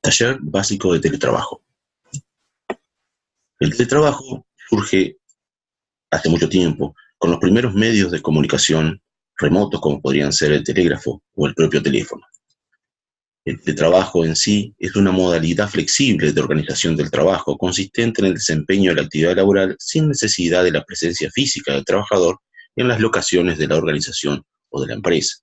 Taller básico de teletrabajo. El teletrabajo surge hace mucho tiempo con los primeros medios de comunicación remotos como podrían ser el telégrafo o el propio teléfono. El teletrabajo en sí es una modalidad flexible de organización del trabajo consistente en el desempeño de la actividad laboral sin necesidad de la presencia física del trabajador en las locaciones de la organización o de la empresa.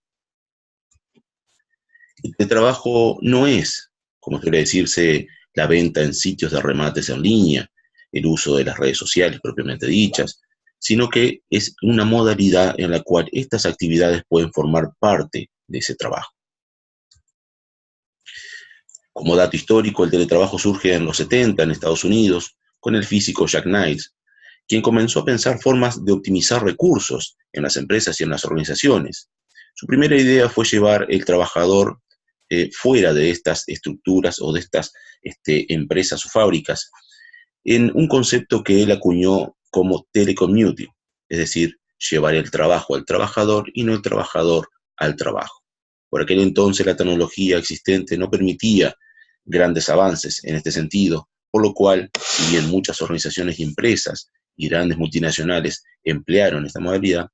El teletrabajo no es, como suele decirse, la venta en sitios de remates en línea, el uso de las redes sociales propiamente dichas, sino que es una modalidad en la cual estas actividades pueden formar parte de ese trabajo. Como dato histórico, el teletrabajo surge en los 70 en Estados Unidos con el físico Jack Niles, quien comenzó a pensar formas de optimizar recursos en las empresas y en las organizaciones. Su primera idea fue llevar el trabajador fuera de estas estructuras o de estas empresas o fábricas en un concepto que él acuñó como telecommuting, es decir, llevar el trabajo al trabajador y no el trabajador al trabajo. Por aquel entonces la tecnología existente no permitía grandes avances en este sentido, por lo cual, si bien muchas organizaciones y empresas y grandes multinacionales emplearon esta modalidad,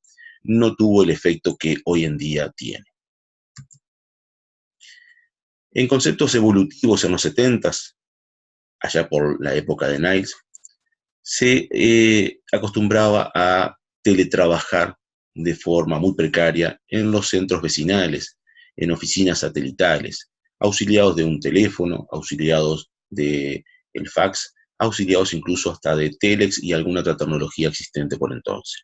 no tuvo el efecto que hoy en día tiene. En conceptos evolutivos en los 70s, allá por la época de Niles, se acostumbraba a teletrabajar de forma muy precaria en los centros vecinales, en oficinas satelitales, auxiliados de un teléfono, auxiliados del fax, auxiliados incluso hasta de telex y alguna otra tecnología existente por entonces.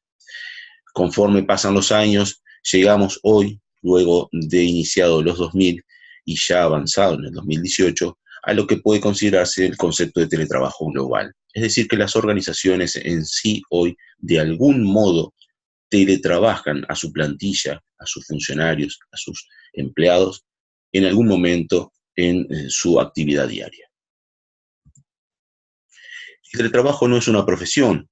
Conforme pasan los años, llegamos hoy, luego de iniciado los 2000 y ya avanzado en el 2018, a lo que puede considerarse el concepto de teletrabajo global. Es decir, que las organizaciones en sí hoy, de algún modo, teletrabajan a su plantilla, a sus funcionarios, a sus empleados, en algún momento en su actividad diaria. El teletrabajo no es una profesión,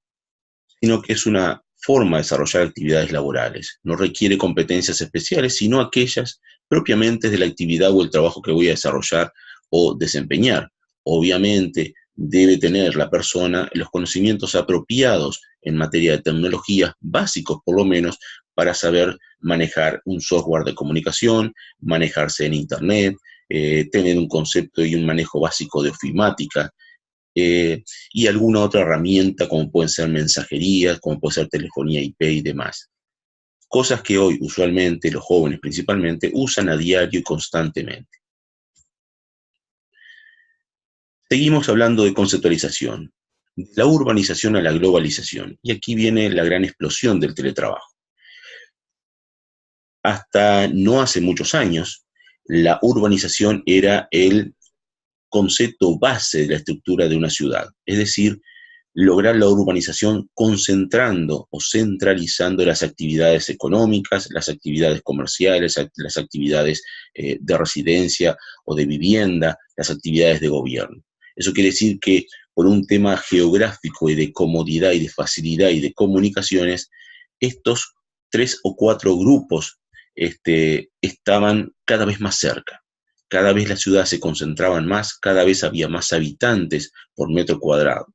sino que es una forma de desarrollar actividades laborales. No requiere competencias especiales, sino aquellas propiamente de la actividad o el trabajo que voy a desarrollar o desempeñar. Obviamente, debe tener la persona los conocimientos apropiados en materia de tecnologías, básicos por lo menos, para saber manejar un software de comunicación, manejarse en Internet, tener un concepto y un manejo básico de ofimática, y alguna otra herramienta como pueden ser mensajerías, como puede ser telefonía IP y demás. Cosas que hoy usualmente los jóvenes principalmente usan a diario y constantemente. Seguimos hablando de conceptualización, de la urbanización a la globalización, y aquí viene la gran explosión del teletrabajo. Hasta no hace muchos años, la urbanización era el concepto base de la estructura de una ciudad, es decir, lograr la urbanización concentrando o centralizando las actividades económicas, las actividades comerciales, las actividades de residencia o de vivienda, las actividades de gobierno. Eso quiere decir que por un tema geográfico y de comodidad y de facilidad y de comunicaciones, estos 3 o 4 grupos estaban cada vez más cerca. Cada vez las ciudades se concentraban más, cada vez había más habitantes por metro cuadrado.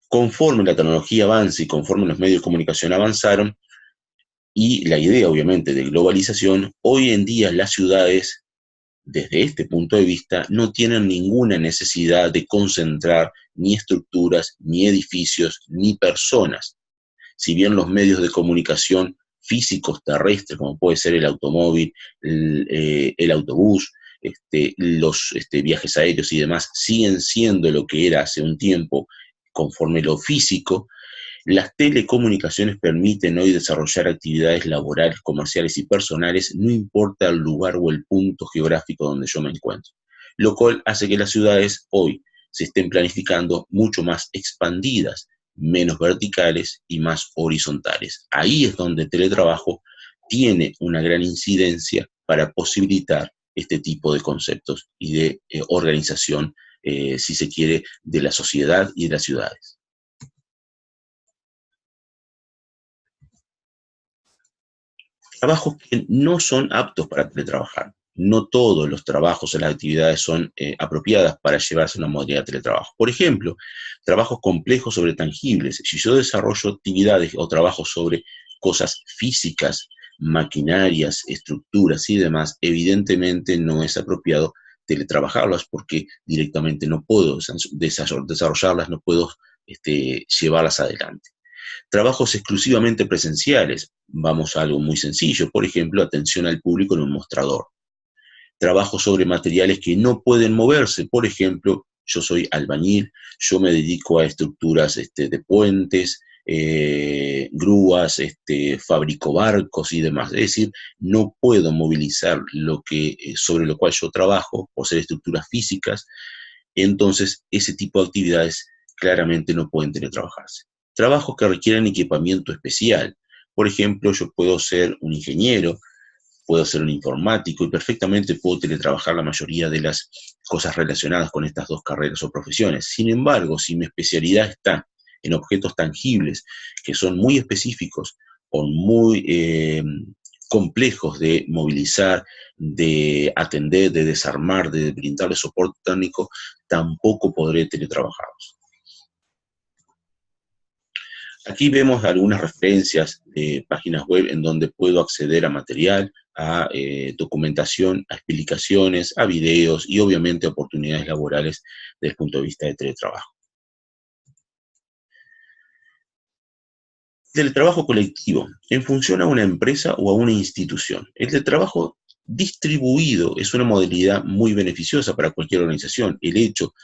Conforme la tecnología avanza y conforme los medios de comunicación avanzaron, y la idea obviamente de globalización, hoy en día las ciudades, desde este punto de vista, no tienen ninguna necesidad de concentrar ni estructuras, ni edificios, ni personas. Si bien los medios de comunicación físicos terrestres, como puede ser el automóvil, el autobús, los viajes aéreos y demás, siguen siendo lo que era hace un tiempo, conforme lo físico, las telecomunicaciones permiten hoy desarrollar actividades laborales, comerciales y personales, no importa el lugar o el punto geográfico donde yo me encuentro, lo cual hace que las ciudades hoy se estén planificando mucho más expandidas, menos verticales y más horizontales. Ahí es donde el teletrabajo tiene una gran incidencia para posibilitar este tipo de conceptos y de organización, si se quiere, de la sociedad y de las ciudades. Trabajos que no son aptos para teletrabajar. no todos los trabajos o las actividades son apropiadas para llevarse a una modalidad de teletrabajo. Por ejemplo, trabajos complejos sobre tangibles. Si yo desarrollo actividades o trabajos sobre cosas físicas, maquinarias, estructuras y demás, evidentemente no es apropiado teletrabajarlas porque directamente no puedo desarrollarlas, no puedo llevarlas adelante. Trabajos exclusivamente presenciales, vamos a algo muy sencillo, por ejemplo, atención al público en un mostrador. Trabajos sobre materiales que no pueden moverse, por ejemplo, yo soy albañil, yo me dedico a estructuras de puentes, grúas, fabrico barcos y demás. Es decir, no puedo movilizar sobre lo cual yo trabajo, por ser estructuras físicas, entonces ese tipo de actividades claramente no pueden teletrabajarse. Trabajos que requieren equipamiento especial. Por ejemplo, yo puedo ser un ingeniero, puedo ser un informático y perfectamente puedo teletrabajar la mayoría de las cosas relacionadas con estas dos carreras o profesiones. Sin embargo, si mi especialidad está en objetos tangibles que son muy específicos o muy complejos de movilizar, de atender, de desarmar, de brindarle soporte técnico, tampoco podré teletrabajarlos. Aquí vemos algunas referencias de páginas web en donde puedo acceder a material, a documentación, a explicaciones, a videos y obviamente a oportunidades laborales desde el punto de vista de teletrabajo. Teletrabajo colectivo, en función a una empresa o a una institución. El teletrabajo distribuido es una modalidad muy beneficiosa para cualquier organización. El hecho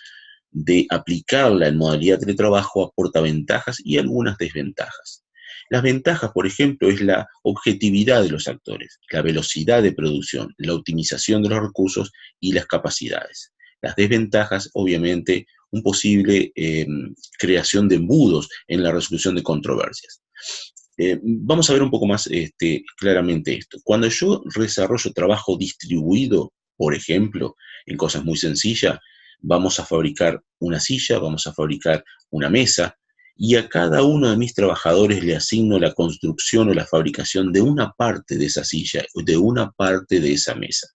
de aplicarla en modalidad de teletrabajo aporta ventajas y algunas desventajas. Las ventajas, por ejemplo, es la objetividad de los actores, la velocidad de producción, la optimización de los recursos y las capacidades. Las desventajas, obviamente, un posible creación de embudos en la resolución de controversias. Vamos a ver un poco más claramente esto. Cuando yo desarrollo trabajo distribuido, por ejemplo, en cosas muy sencillas, vamos a fabricar una silla, vamos a fabricar una mesa, y a cada uno de mis trabajadores le asigno la construcción o la fabricación de una parte de esa silla, de una parte de esa mesa.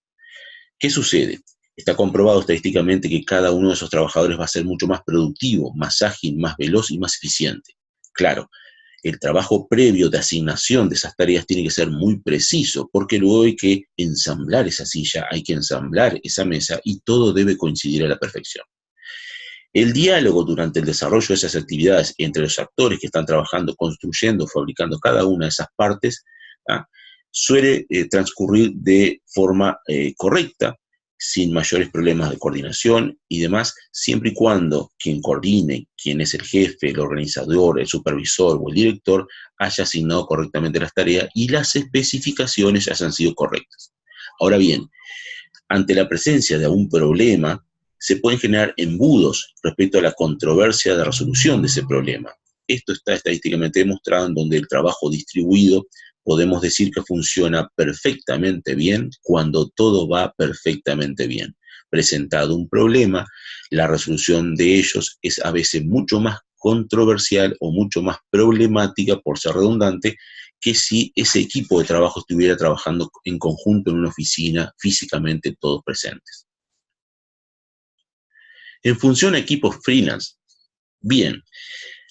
¿Qué sucede? Está comprobado estadísticamente que cada uno de esos trabajadores va a ser mucho más productivo, más ágil, más veloz y más eficiente. Claro, el trabajo previo de asignación de esas tareas tiene que ser muy preciso, porque luego hay que ensamblar esa silla, hay que ensamblar esa mesa y todo debe coincidir a la perfección. El diálogo durante el desarrollo de esas actividades entre los actores que están trabajando, construyendo, fabricando cada una de esas partes, suele transcurrir de forma correcta, sin mayores problemas de coordinación y demás, siempre y cuando quien coordine, quien es el jefe, el organizador, el supervisor o el director, haya asignado correctamente las tareas y las especificaciones hayan sido correctas. Ahora bien, ante la presencia de algún problema, se pueden generar embudos respecto a la controversia de resolución de ese problema. Esto está estadísticamente demostrado en donde el trabajo distribuido podemos decir que funciona perfectamente bien cuando todo va perfectamente bien. Presentado un problema, la resolución de ellos es a veces mucho más controversial o mucho más problemática, por ser redundante, que si ese equipo de trabajo estuviera trabajando en conjunto en una oficina, físicamente todos presentes. En función a equipos freelance, bien,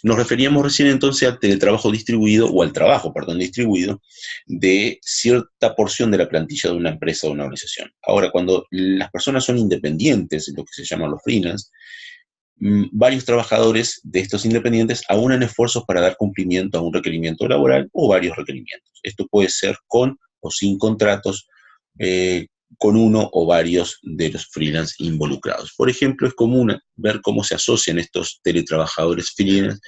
nos referíamos recién entonces al teletrabajo distribuido, o al trabajo, perdón, distribuido, de cierta porción de la plantilla de una empresa o una organización. Ahora, cuando las personas son independientes, lo que se llaman los freelance, varios trabajadores de estos independientes aunan esfuerzos para dar cumplimiento a un requerimiento laboral o varios requerimientos. Esto puede ser con o sin contratos, con uno o varios de los freelance involucrados. Por ejemplo, es común ver cómo se asocian estos teletrabajadores freelance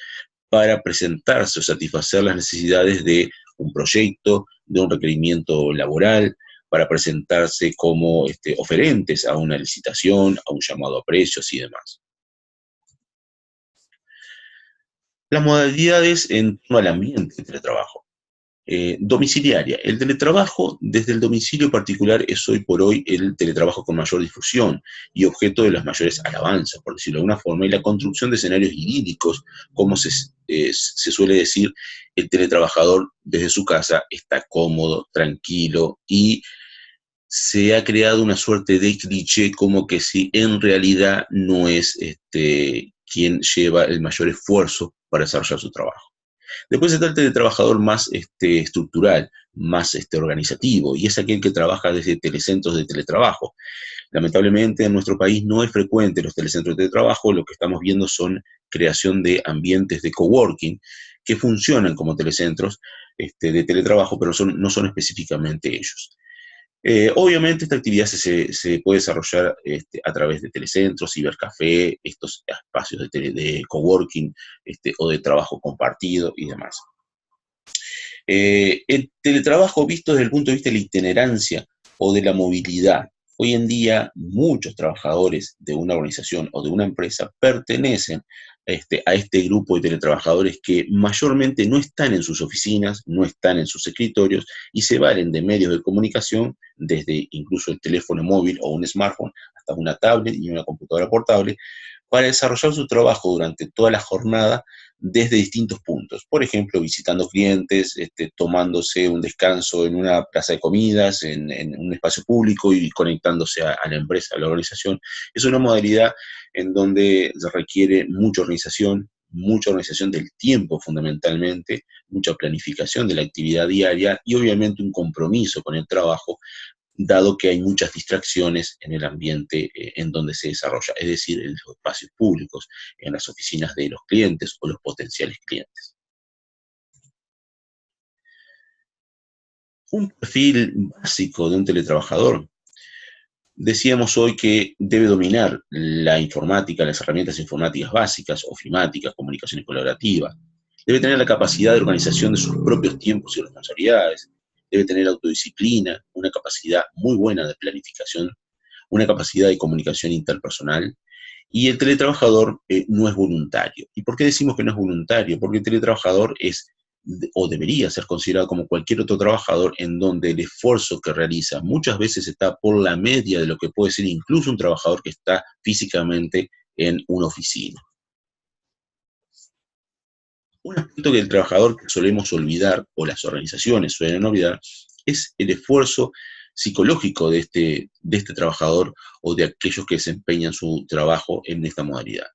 para presentarse o satisfacer las necesidades de un proyecto, de un requerimiento laboral, para presentarse como oferentes a una licitación, a un llamado a precios y demás. Las modalidades en torno al ambiente de teletrabajo. Domiciliaria. El teletrabajo desde el domicilio particular es hoy por hoy el teletrabajo con mayor difusión y objeto de las mayores alabanzas, por decirlo de alguna forma, y la construcción de escenarios idílicos, como se suele decir, el teletrabajador desde su casa está cómodo, tranquilo y se ha creado una suerte de cliché como que si en realidad no es quien lleva el mayor esfuerzo para desarrollar su trabajo. Después se trata de trabajador más estructural, más organizativo, y es aquel que trabaja desde telecentros de teletrabajo. Lamentablemente en nuestro país no es frecuente los telecentros de teletrabajo, lo que estamos viendo son creación de ambientes de coworking que funcionan como telecentros de teletrabajo, pero no son específicamente ellos. Obviamente esta actividad se puede desarrollar a través de telecentros, cibercafé, estos espacios de coworking o de trabajo compartido y demás. El teletrabajo visto desde el punto de vista de la itinerancia o de la movilidad. Hoy en día muchos trabajadores de una organización o de una empresa pertenecen a este grupo de teletrabajadores que mayormente no están en sus oficinas, no están en sus escritorios y se valen de medios de comunicación, desde incluso el teléfono móvil o un smartphone hasta una tablet y una computadora portable, para desarrollar su trabajo durante toda la jornada desde distintos puntos. Por ejemplo, visitando clientes, tomándose un descanso en una plaza de comidas, en un espacio público y conectándose a la empresa, a la organización. Es una modalidad en donde se requiere mucha organización del tiempo fundamentalmente, mucha planificación de la actividad diaria y obviamente un compromiso con el trabajo, dado que hay muchas distracciones en el ambiente en donde se desarrolla, es decir, en los espacios públicos, en las oficinas de los clientes o los potenciales clientes. Un perfil básico de un teletrabajador. Decíamos hoy que debe dominar la informática, las herramientas informáticas básicas, ofimáticas, comunicaciones colaborativas. Debe tener la capacidad de organización de sus propios tiempos y responsabilidades. Debe tener autodisciplina, una capacidad muy buena de planificación, una capacidad de comunicación interpersonal. Y el teletrabajador no es voluntario. ¿Y por qué decimos que no es voluntario? Porque el teletrabajador es o debería ser considerado como cualquier otro trabajador, en donde el esfuerzo que realiza muchas veces está por la media de lo que puede ser incluso un trabajador que está físicamente en una oficina. Un aspecto que el trabajador que solemos olvidar, o las organizaciones suelen olvidar, es el esfuerzo psicológico de este trabajador o de aquellos que desempeñan su trabajo en esta modalidad.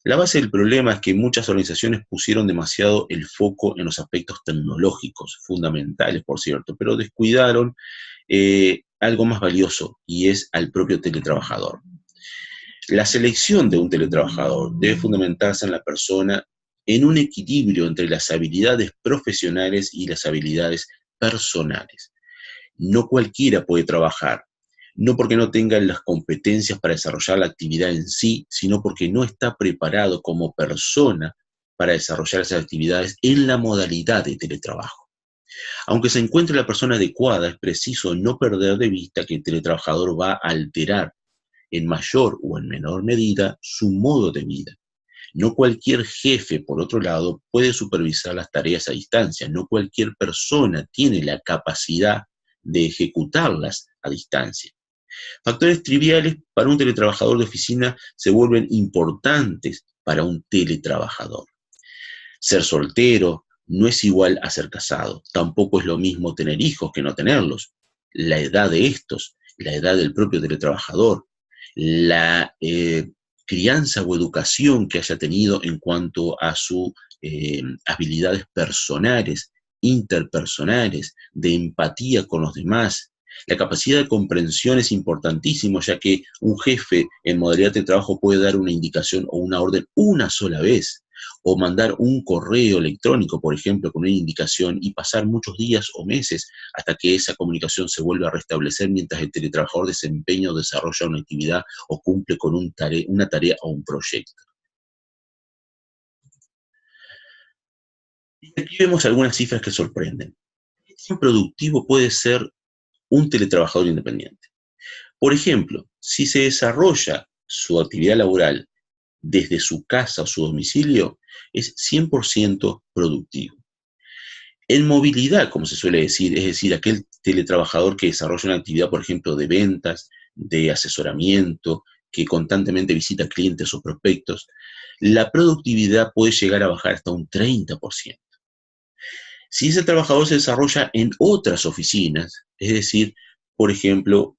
La base del problema es que muchas organizaciones pusieron demasiado el foco en los aspectos tecnológicos, fundamentales por cierto, pero descuidaron algo más valioso, y es al propio teletrabajador. La selección de un teletrabajador debe fundamentarse en la persona, en un equilibrio entre las habilidades profesionales y las habilidades personales. No cualquiera puede trabajar, no porque no tenga las competencias para desarrollar la actividad en sí, sino porque no está preparado como persona para desarrollar esas actividades en la modalidad de teletrabajo. Aunque se encuentre la persona adecuada, es preciso no perder de vista que el teletrabajador va a alterar en mayor o en menor medida su modo de vida. No cualquier jefe, por otro lado, puede supervisar las tareas a distancia. No cualquier persona tiene la capacidad de ejecutarlas a distancia. Factores triviales para un teletrabajador de oficina se vuelven importantes para un teletrabajador. Ser soltero no es igual a ser casado. Tampoco es lo mismo tener hijos que no tenerlos. La edad de estos, la edad del propio teletrabajador, la crianza o educación que haya tenido en cuanto a sus habilidades personales, interpersonales, de empatía con los demás. La capacidad de comprensión es importantísimo, ya que un jefe en modalidad de trabajo puede dar una indicación o una orden una sola vez, o mandar un correo electrónico, por ejemplo, con una indicación, y pasar muchos días o meses hasta que esa comunicación se vuelva a restablecer mientras el teletrabajador desempeña o desarrolla una actividad o cumple con una tarea o un proyecto. Y aquí vemos algunas cifras que sorprenden. ¿Qué productivo puede ser un teletrabajador independiente? Por ejemplo, si se desarrolla su actividad laboral desde su casa o su domicilio, es 100% productivo. En movilidad, como se suele decir, es decir, aquel teletrabajador que desarrolla una actividad, por ejemplo, de ventas, de asesoramiento, que constantemente visita clientes o prospectos, la productividad puede llegar a bajar hasta un 30%. Si ese trabajador se desarrolla en otras oficinas, es decir, Por ejemplo,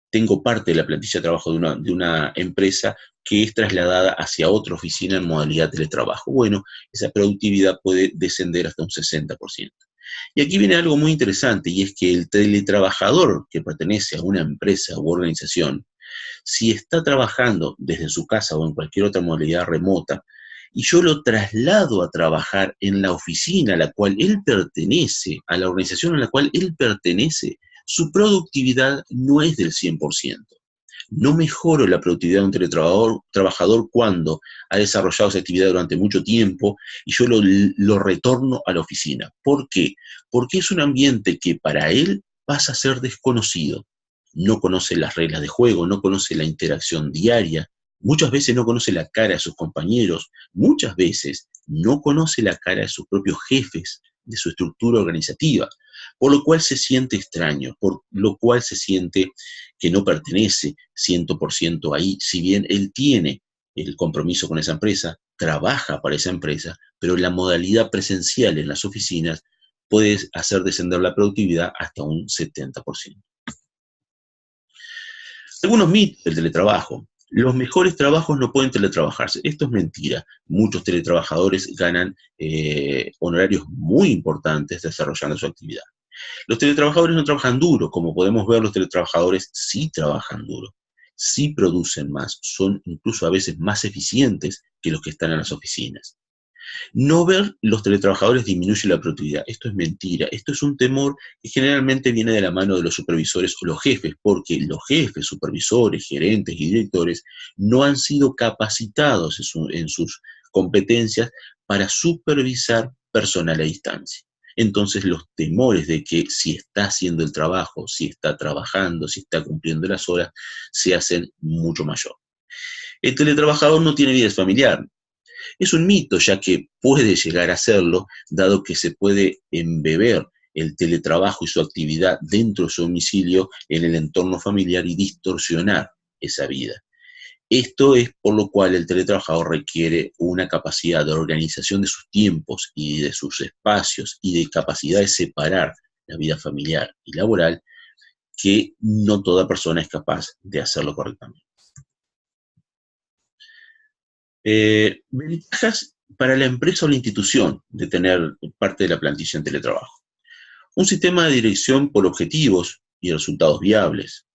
tengo parte de la plantilla de trabajo de una empresa que es trasladada hacia otra oficina en modalidad teletrabajo. Bueno, esa productividad puede descender hasta un 60%. Y aquí viene algo muy interesante, y es que el teletrabajador que pertenece a una empresa u organización, si está trabajando desde su casa o en cualquier otra modalidad remota, y yo lo traslado a trabajar en la oficina a la cual él pertenece, a la organización a la cual él pertenece, su productividad no es del 100%. No mejoro la productividad de un teletrabajador cuando ha desarrollado esa actividad durante mucho tiempo y yo lo retorno a la oficina. ¿Por qué? Porque es un ambiente que para él pasa a ser desconocido. No conoce las reglas de juego, no conoce la interacción diaria, muchas veces no conoce la cara de sus compañeros, muchas veces no conoce la cara de sus propios jefes, de su estructura organizativa, por lo cual se siente extraño, por lo cual se siente que no pertenece 100% ahí, si bien él tiene el compromiso con esa empresa, trabaja para esa empresa, pero la modalidad presencial en las oficinas puede hacer descender la productividad hasta un 70%. Algunos mitos del teletrabajo. Los mejores trabajos no pueden teletrabajarse. Esto es mentira. Muchos teletrabajadores ganan honorarios muy importantes desarrollando su actividad. Los teletrabajadores no trabajan duro. Como podemos ver, los teletrabajadores sí trabajan duro, sí producen más, son incluso a veces más eficientes que los que están en las oficinas. No ver los teletrabajadores disminuye la productividad. Esto es mentira. Esto es un temor que generalmente viene de la mano de los supervisores o los jefes, porque los jefes, supervisores, gerentes y directores no han sido capacitados en sus competencias para supervisar personal a distancia. Entonces los temores de que si está haciendo el trabajo, si está trabajando, si está cumpliendo las horas, se hacen mucho mayor. El teletrabajador no tiene vida familiar. Es un mito, ya que puede llegar a serlo, dado que se puede embeber el teletrabajo y su actividad dentro de su domicilio en el entorno familiar y distorsionar esa vida. Esto es por lo cual el teletrabajador requiere una capacidad de organización de sus tiempos y de sus espacios y de capacidad de separar la vida familiar y laboral, que no toda persona es capaz de hacerlo correctamente. Ventajas para la empresa o la institución de tener parte de la plantilla en teletrabajo. Un sistema de dirección por objetivos y resultados viables.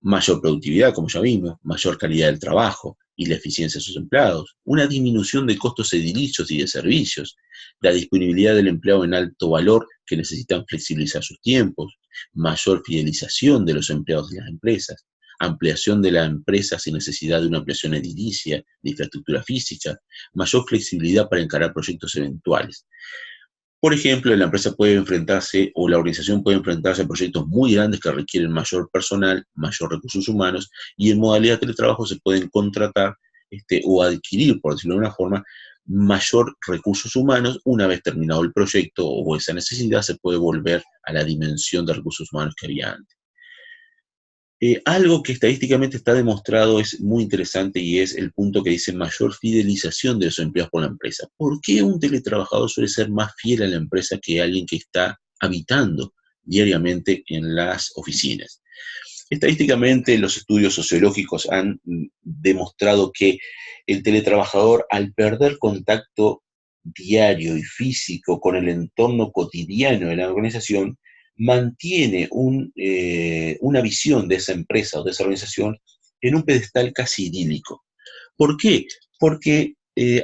Mayor productividad, como ya vimos, mayor calidad del trabajo y la eficiencia de sus empleados. Una disminución de costos edilicios y de servicios. La disponibilidad del empleado en alto valor que necesitan flexibilizar sus tiempos. Mayor fidelización de los empleados de las empresas. Ampliación de la empresa sin necesidad de una ampliación edilicia, de infraestructura física, mayor flexibilidad para encarar proyectos eventuales. Por ejemplo, la empresa puede enfrentarse o la organización puede enfrentarse a proyectos muy grandes que requieren mayor personal, mayor recursos humanos, y en modalidad de teletrabajo se pueden contratar o adquirir, por decirlo de una forma, mayor recursos humanos. Una vez terminado el proyecto o esa necesidad, se puede volver a la dimensión de recursos humanos que había antes. Algo que estadísticamente está demostrado es muy interesante y es el punto que dice mayor fidelización de los empleados por la empresa. ¿Por qué un teletrabajador suele ser más fiel a la empresa que alguien que está habitando diariamente en las oficinas? Estadísticamente, los estudios sociológicos han demostrado que el teletrabajador, al perder contacto diario y físico con el entorno cotidiano de la organización, mantiene una visión de esa empresa o de esa organización en un pedestal casi idílico. ¿Por qué? Porque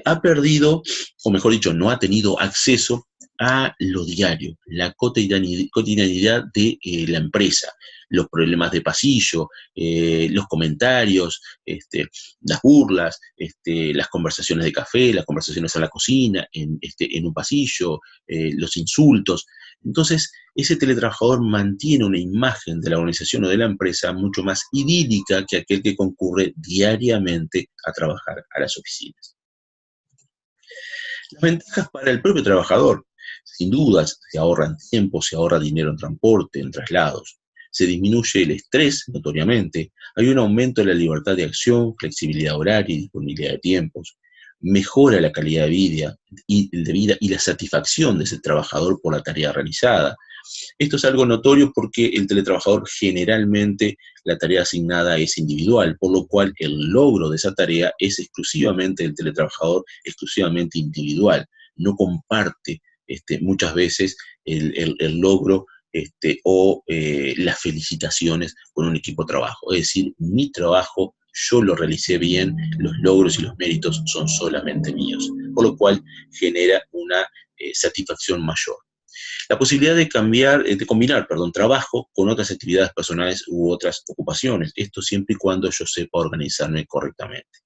ha perdido, o mejor dicho, no ha tenido acceso a lo diario, la cotidianidad de la empresa, los problemas de pasillo, los comentarios, las burlas, las conversaciones de café, las conversaciones a la cocina, en un pasillo, los insultos. Entonces, ese teletrabajador mantiene una imagen de la organización o de la empresa mucho más idílica que aquel que concurre diariamente a trabajar a las oficinas. Las ventajas para el propio trabajador: sin dudas, se ahorran tiempo, se ahorra dinero en transporte, en traslados, se disminuye el estrés notoriamente, hay un aumento de la libertad de acción, flexibilidad horaria y disponibilidad de tiempos, mejora la calidad de vida y la satisfacción de ese trabajador por la tarea realizada, Esto es algo notorio porque el teletrabajador generalmente la tarea asignada es individual, por lo cual el logro de esa tarea es exclusivamente del teletrabajador, exclusivamente individual. No comparte muchas veces el logro las felicitaciones con un equipo de trabajo. Es decir, mi trabajo yo lo realicé bien, los logros y los méritos son solamente míos, por lo cual genera una satisfacción mayor. La posibilidad de combinar, trabajo con otras actividades personales u otras ocupaciones, esto siempre y cuando yo sepa organizarme correctamente.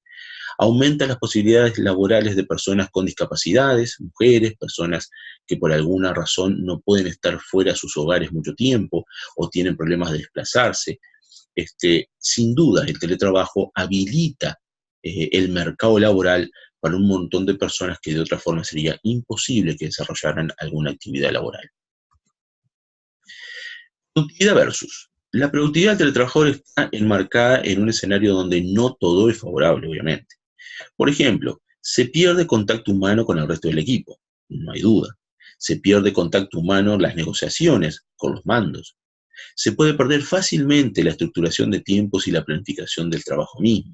Aumenta las posibilidades laborales de personas con discapacidades, mujeres, personas que por alguna razón no pueden estar fuera de sus hogares mucho tiempo o tienen problemas de desplazarse. Sin duda, el teletrabajo habilita el mercado laboral para un montón de personas que de otra forma sería imposible que desarrollaran alguna actividad laboral. Productividad versus. La productividad del teletrabajador está enmarcada en un escenario donde no todo es favorable, obviamente. Por ejemplo, se pierde contacto humano con el resto del equipo, no hay duda. Se pierde contacto humano en las negociaciones con los mandos. Se puede perder fácilmente la estructuración de tiempos y la planificación del trabajo mismo.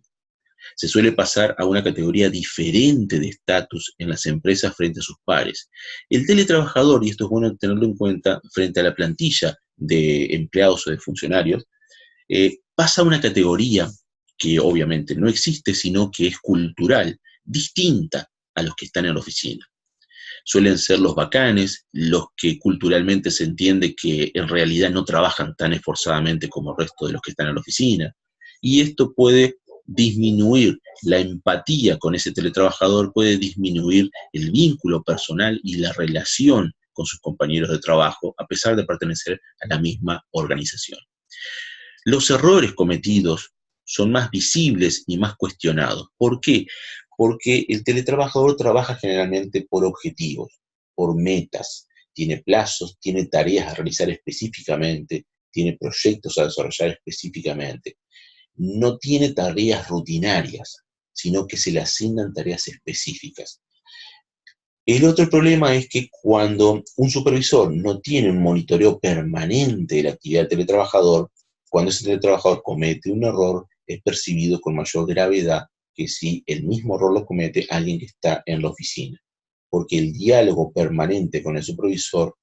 Se suele pasar a una categoría diferente de estatus en las empresas frente a sus pares. El teletrabajador, y esto es bueno tenerlo en cuenta, frente a la plantilla de empleados o de funcionarios, pasa a una categoría que obviamente no existe, sino que es cultural, distinta a los que están en la oficina. Suelen ser los bacanes, los que culturalmente se entiende que en realidad no trabajan tan esforzadamente como el resto de los que están en la oficina. Y esto puede disminuir la empatía con ese teletrabajador, puede disminuir el vínculo personal y la relación con sus compañeros de trabajo, a pesar de pertenecer a la misma organización. Los errores cometidos son más visibles y más cuestionados. ¿Por qué? Porque el teletrabajador trabaja generalmente por objetivos, por metas, tiene plazos, tiene tareas a realizar específicamente, tiene proyectos a desarrollar específicamente. No tiene tareas rutinarias, sino que se le asignan tareas específicas. El otro problema es que cuando un supervisor no tiene un monitoreo permanente de la actividad del teletrabajador, cuando ese teletrabajador comete un error, es percibido con mayor gravedad que si el mismo error lo comete alguien que está en la oficina. Porque el diálogo permanente con el supervisor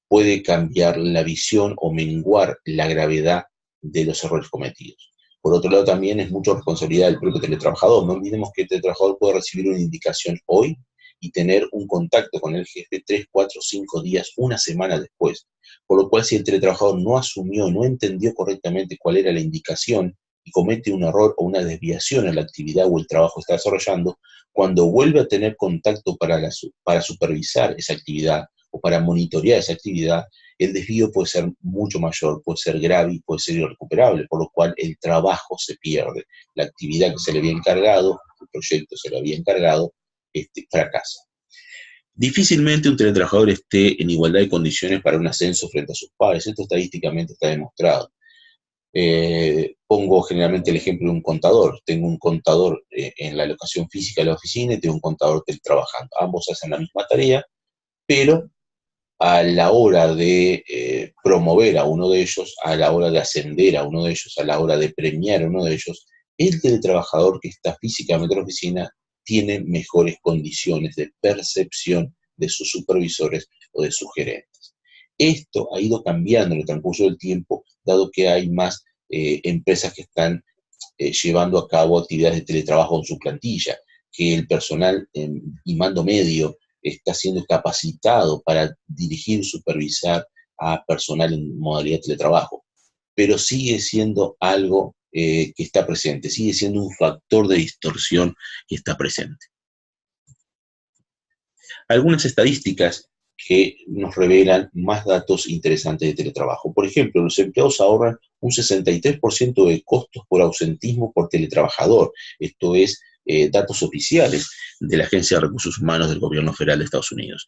puede cambiar la visión o menguar la gravedad de los errores cometidos. Por otro lado, también es mucha responsabilidad del propio teletrabajador. No olvidemos que el teletrabajador puede recibir una indicación hoy y tener un contacto con el jefe 3, 4, 5 días, una semana después. Por lo cual, si el teletrabajador no asumió, no entendió correctamente cuál era la indicación y comete un error o una desviación en la actividad o el trabajo que está desarrollando, cuando vuelve a tener contacto para supervisar esa actividad o para monitorear esa actividad, el desvío puede ser mucho mayor, puede ser grave y puede ser irrecuperable, por lo cual el trabajo se pierde. La actividad que se le había encargado, el proyecto se le había encargado, fracasa. Difícilmente un teletrabajador esté en igualdad de condiciones para un ascenso frente a sus pares. Esto estadísticamente está demostrado. Pongo generalmente el ejemplo de un contador. Tengo un contador en la locación física de la oficina y tengo un contador teletrabajando. Ambos hacen la misma tarea, pero a la hora de promover a uno de ellos, a la hora de ascender a uno de ellos, a la hora de premiar a uno de ellos, el teletrabajador que está físicamente en la oficina tiene mejores condiciones de percepción de sus supervisores o de sus gerentes. Esto ha ido cambiando en el transcurso del tiempo, dado que hay más empresas que están llevando a cabo actividades de teletrabajo en su plantilla, que el personal y mando medio está siendo capacitado para dirigir, supervisar a personal en modalidad de teletrabajo. Pero sigue siendo algo que está presente, sigue siendo un factor de distorsión que está presente. Algunas estadísticas que nos revelan más datos interesantes de teletrabajo. Por ejemplo, los empleados ahorran un 63% de costos por ausentismo por teletrabajador. Esto es datos oficiales de la Agencia de Recursos Humanos del Gobierno Federal de Estados Unidos.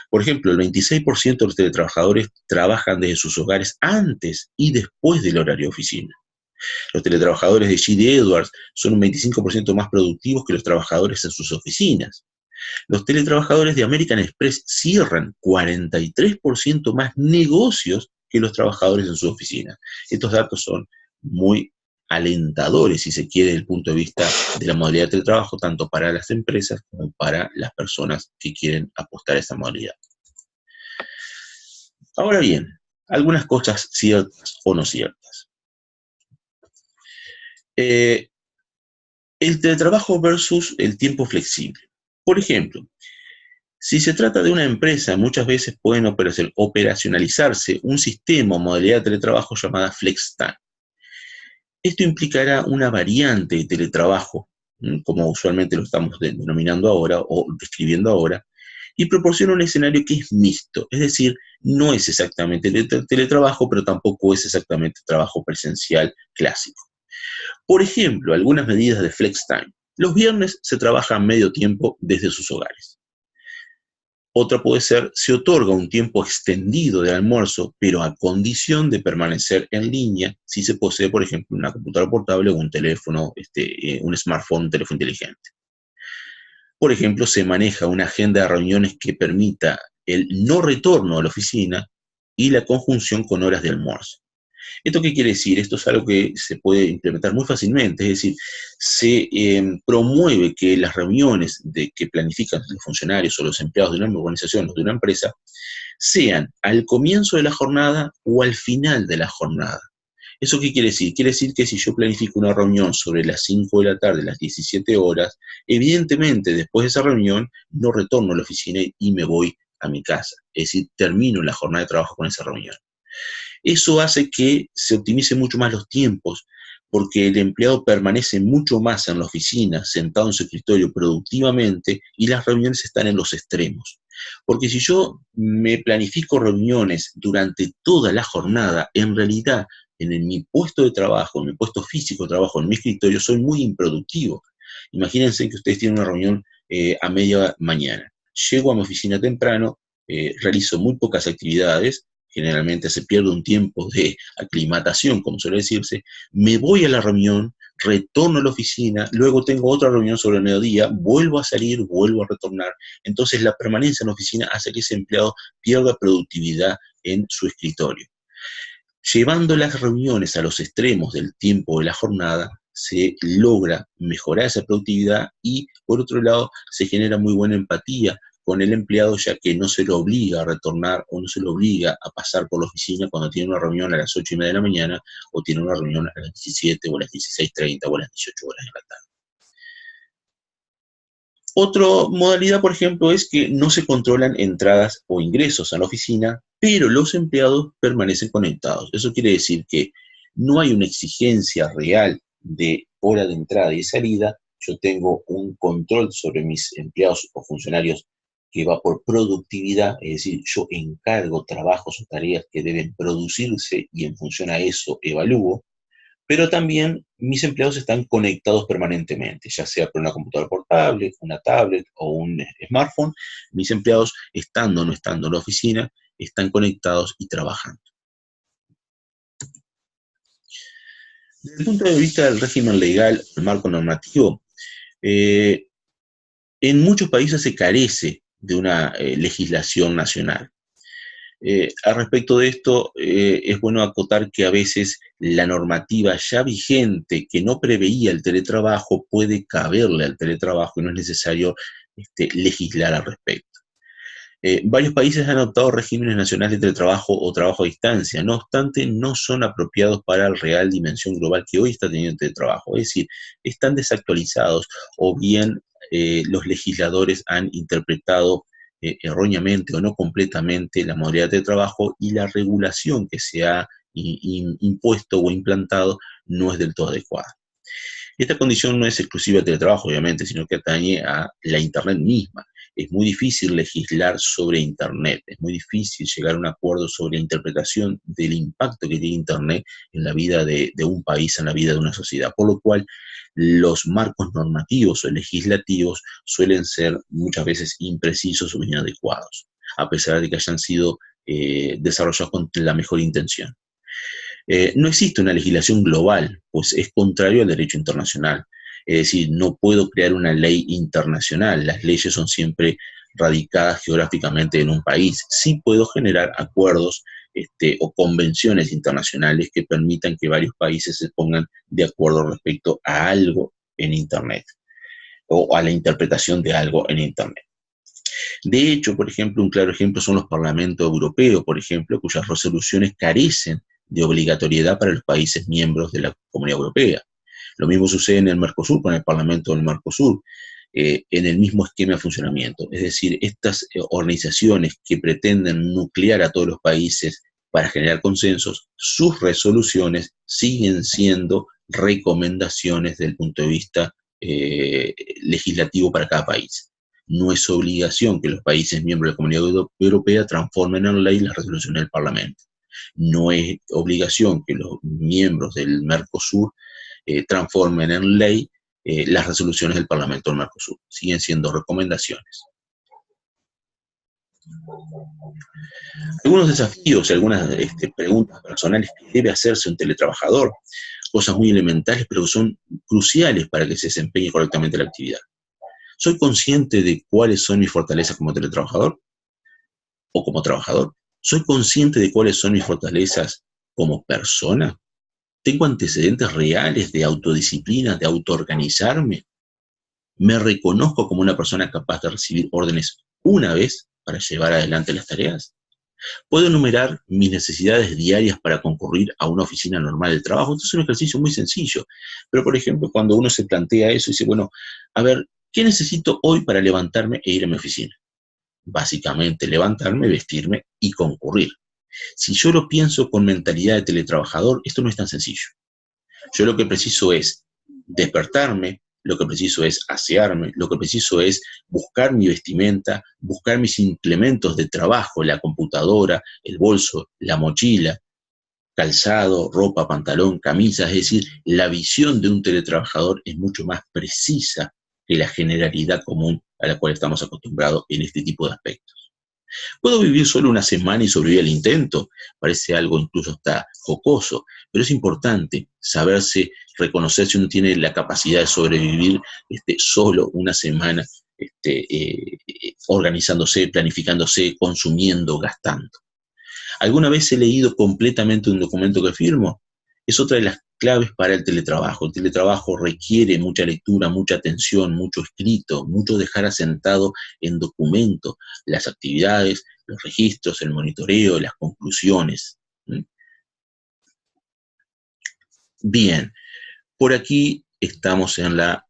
Por ejemplo, el 26% de los teletrabajadores trabajan desde sus hogares antes y después del horario de oficina. Los teletrabajadores de GD Edwards son un 25% más productivos que los trabajadores en sus oficinas. Los teletrabajadores de American Express cierran 43% más negocios que los trabajadores en su oficina. Estos datos son muy alentadores, si se quiere, desde el punto de vista de la modalidad de teletrabajo, tanto para las empresas como para las personas que quieren apostar a esa modalidad. Ahora bien, algunas cosas ciertas o no ciertas. El teletrabajo versus el tiempo flexible. Por ejemplo, si se trata de una empresa, muchas veces pueden operacionalizarse un sistema o modalidad de teletrabajo llamada FlexTime. Esto implicará una variante de teletrabajo, como usualmente lo estamos denominando ahora o describiendo ahora, y proporciona un escenario que es mixto, es decir, no es exactamente teletrabajo, pero tampoco es exactamente trabajo presencial clásico. Por ejemplo, algunas medidas de FlexTime. Los viernes se trabaja a medio tiempo desde sus hogares. Otra puede ser, se otorga un tiempo extendido de almuerzo, pero a condición de permanecer en línea si se posee, por ejemplo, una computadora portable o un teléfono, un smartphone, un teléfono inteligente. Por ejemplo, se maneja una agenda de reuniones que permita el no retorno a la oficina y la conjunción con horas de almuerzo. ¿Esto qué quiere decir? Esto es algo que se puede implementar muy fácilmente, es decir, se promueve que las reuniones que planifican los funcionarios o los empleados de una organización o de una empresa sean al comienzo de la jornada o al final de la jornada. ¿Eso qué quiere decir? Quiere decir que si yo planifico una reunión sobre las 5 de la tarde, las 17 horas, evidentemente después de esa reunión no retorno a la oficina y me voy a mi casa. Es decir, termino la jornada de trabajo con esa reunión. Eso hace que se optimicen mucho más los tiempos, porque el empleado permanece mucho más en la oficina, sentado en su escritorio productivamente, y las reuniones están en los extremos. Porque si yo me planifico reuniones durante toda la jornada, en realidad, en mi puesto de trabajo, en mi puesto físico de trabajo, en mi escritorio, soy muy improductivo. Imagínense que ustedes tienen una reunión a media mañana. Llego a mi oficina temprano, realizo muy pocas actividades, generalmente se pierde un tiempo de aclimatación, como suele decirse, me voy a la reunión, retorno a la oficina, luego tengo otra reunión sobre el mediodía, vuelvo a salir, vuelvo a retornar. Entonces la permanencia en la oficina hace que ese empleado pierda productividad en su escritorio. Llevando las reuniones a los extremos del tiempo de la jornada, se logra mejorar esa productividad y, por otro lado, se genera muy buena empatía con el empleado, ya que no se lo obliga a retornar o no se lo obliga a pasar por la oficina cuando tiene una reunión a las 8:30 de la mañana o tiene una reunión a las 17 o a las 16:30 o a las 18 horas de la tarde. Otra modalidad, por ejemplo, es que no se controlan entradas o ingresos a la oficina, pero los empleados permanecen conectados. Eso quiere decir que no hay una exigencia real de hora de entrada y salida. Yo tengo un control sobre mis empleados o funcionarios que va por productividad, es decir, yo encargo trabajos o tareas que deben producirse y en función a eso evalúo, pero también mis empleados están conectados permanentemente, ya sea por una computadora portable, una tablet o un smartphone. Mis empleados, estando o no estando en la oficina, están conectados y trabajando. Desde el punto de vista del régimen legal, el marco normativo, en muchos países se carece de una legislación nacional. Al respecto de esto, es bueno acotar que a veces la normativa ya vigente que no preveía el teletrabajo puede caberle al teletrabajo y no es necesario legislar al respecto. Varios países han adoptado regímenes nacionales de teletrabajo o trabajo a distancia, no obstante, no son apropiados para la real dimensión global que hoy está teniendo el teletrabajo, es decir, están desactualizados o bien los legisladores han interpretado erróneamente o no completamente la modalidad de trabajo y la regulación que se ha impuesto o implantado no es del todo adecuada. Esta condición no es exclusiva del teletrabajo, obviamente, sino que atañe a la Internet misma. Es muy difícil legislar sobre Internet, es muy difícil llegar a un acuerdo sobre la interpretación del impacto que tiene Internet en la vida de un país, en la vida de una sociedad, por lo cual los marcos normativos o legislativos suelen ser muchas veces imprecisos o inadecuados, a pesar de que hayan sido desarrollados con la mejor intención. No existe una legislación global, pues es contrario al derecho internacional. Es decir, no puedo crear una ley internacional, las leyes son siempre radicadas geográficamente en un país. Sí puedo generar acuerdos o convenciones internacionales que permitan que varios países se pongan de acuerdo respecto a algo en Internet o a la interpretación de algo en Internet. De hecho, por ejemplo, un claro ejemplo son los parlamentos europeos, por ejemplo, cuyas resoluciones carecen de obligatoriedad para los países miembros de la Comunidad Europea. Lo mismo sucede en el Mercosur, con el Parlamento del Mercosur, en el mismo esquema de funcionamiento. Es decir, estas organizaciones que pretenden nuclear a todos los países para generar consensos, sus resoluciones siguen siendo recomendaciones desde el punto de vista legislativo para cada país. No es obligación que los países miembros de la Comunidad Europea transformen en ley las resoluciones del Parlamento. No es obligación que los miembros del Mercosur transformen en ley las resoluciones del Parlamento del Mercosur. Siguen siendo recomendaciones. Algunos desafíos y algunas preguntas personales que debe hacerse un teletrabajador, cosas muy elementales, pero que son cruciales para que se desempeñe correctamente la actividad. ¿Soy consciente de cuáles son mis fortalezas como teletrabajador o como trabajador? ¿Soy consciente de cuáles son mis fortalezas como persona? ¿Tengo antecedentes reales de autodisciplina, de autoorganizarme? ¿Me reconozco como una persona capaz de recibir órdenes una vez para llevar adelante las tareas? ¿Puedo enumerar mis necesidades diarias para concurrir a una oficina normal de trabajo? Esto es un ejercicio muy sencillo. Pero, por ejemplo, cuando uno se plantea eso y dice, bueno, a ver, ¿qué necesito hoy para levantarme e ir a mi oficina? Básicamente, levantarme, vestirme y concurrir. Si yo lo pienso con mentalidad de teletrabajador, esto no es tan sencillo. Yo lo que preciso es despertarme, lo que preciso es asearme, lo que preciso es buscar mi vestimenta, buscar mis implementos de trabajo, la computadora, el bolso, la mochila, calzado, ropa, pantalón, camisa. Es decir, la visión de un teletrabajador es mucho más precisa que la generalidad común a la cual estamos acostumbrados en este tipo de aspectos. ¿Puedo vivir solo una semana y sobrevivir al intento? Parece algo incluso hasta jocoso, pero es importante saberse, reconocer si uno tiene la capacidad de sobrevivir solo una semana, organizándose, planificándose, consumiendo, gastando. ¿Alguna vez he leído completamente un documento que firmo? Es otra de las claves para el teletrabajo. El teletrabajo requiere mucha lectura, mucha atención, mucho escrito, mucho dejar asentado en documento las actividades, los registros, el monitoreo, las conclusiones. Bien, por aquí estamos en la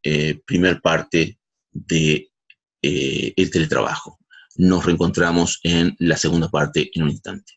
primer parte de el teletrabajo. Nos reencontramos en la segunda parte en un instante.